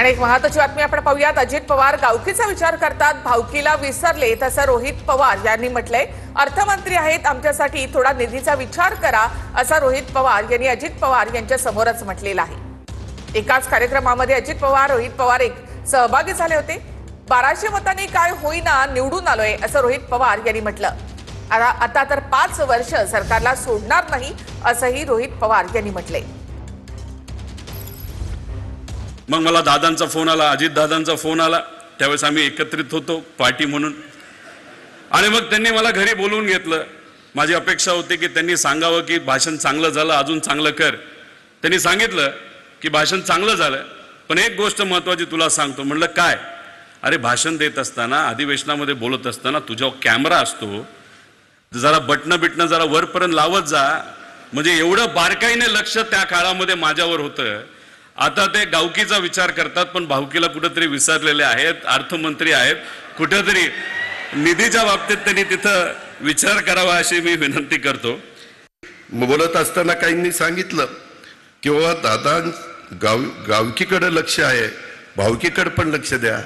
आणि एक महत्त्वाची बातमी आपण पाहूयात। अजित पवार गावकीचा विचार करतात, भावकीला विसरले तसं रोहित पवार यांनी म्हटलंय। अर्थमंत्री आहेत, आमच्यासाठी थोडा निधीचा विचार करा असं रोहित पवार यांनी अजित पवार यांच्या समोरच म्हटलेलं आहे। एकाच कार्यक्रमामध्ये अजित पवार रोहित पवार एक सहभागी झाले होते। 1200 मतांनी काय होईना निवडून आलोय असं रोहित पवार यांनी म्हटलं। आता तर 5 वर्ष सरकारला सोडणार नाही असंही रोहित पवार यांनी म्हटलंय। मग मला दादांचा फोन आला, अजित दादांचा फोन आला, त्यावेळेस आम्ही एकत्रित होतो पार्टी म्हणून। आणि मग त्यांनी मला घरी बोलवून घेतलं। माझी अपेक्षा होती की त्यांनी सांगावं की भाषण चांगलं झालं, अजून चांगलं कर। त्यांनी सांगितलं की भाषण चांगलं झालं, पण एक गोष्ट महत्त्वाची तुला सांगतो। म्हणलं काय? अरे भाषण देत असताना, अधिवेशनामध्ये बोलत असताना तुझ्यावर कॅमेरा असतो, जरा बटणं जरा वरपर्यंत लावत जा, म्हणजे एवढं बारकाईने लक्ष त्या काळामध्ये माझ्यावर होतं। आता ते गावकीचा विचार करतात, पण भावकीला कुठेतरी विसरलेले आहेत। अर्थमंत्री आहेत, कुठेतरी निधीच्या बाबतीत त्यांनी तिथं विचार करावा अशी मी विनंती करतो। बोलत असताना काहींनी सांगितलं किंवा दादा गावकीकडे लक्ष आहे, भावकीकडे पण लक्ष द्या।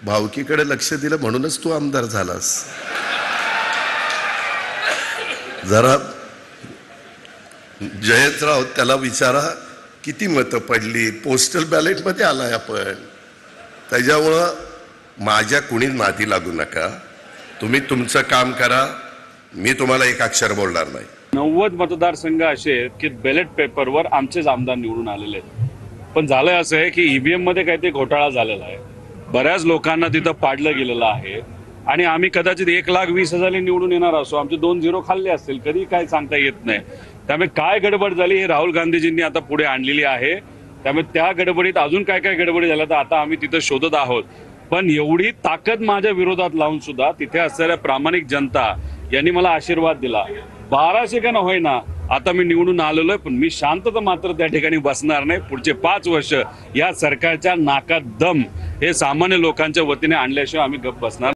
भावकीकडे लक्ष दिलं म्हणूनच तू आमदार झालास। जरा जयंतराव त्याला विचारा किती मतं पडली, पोस्टल बॅलेट मध्ये आलाय आपण। त्याच्यामुळं माझ्या कुणी माती लागू नका, तुम्ही तुमचं काम करा, मी तुम्हाला एक अक्षर बोलणार नाही। 90 मतदारसंघ असे आहेत की बॅलेट पेपरवर आमचेच आमदार निवडून आलेले आहेत। पण झालंय असं आहे की ईव्हीएम मध्ये काहीतरी घोटाळा झालेला आहे, बऱ्याच लोकांना तिथं पाडलं गेलेलं आहे आणि आम्ही कदाचित 1,20,000 निवडून येणार असो, आमचे 2 0 खाल्ले असतील, कधी काय सांगता येत नाही। त्यामुळे काय गडबड झाली हे राहुल गांधीजींनी आता पुढे आणलेली आहे। त्यामुळे त्या गडबडीत अजून काय काय गडबडी झाल्या तर आता आम्ही तिथं शोधत आहोत। पण एवढी ताकद माझ्या विरोधात लावून सुद्धा तिथे असलेल्या प्रामाणिक जनता यांनी मला आशीर्वाद दिला। 1200 का न होईना आता मी निवडून आलेलो आहे, पण मी शांतता मात्र त्या ठिकाणी बसणार नाही। पुढचे 5 वर्ष या सरकारच्या नाकात दम हे सामान्य लोकांच्या वतीने आणल्याशिवाय आम्ही गप्प बसणार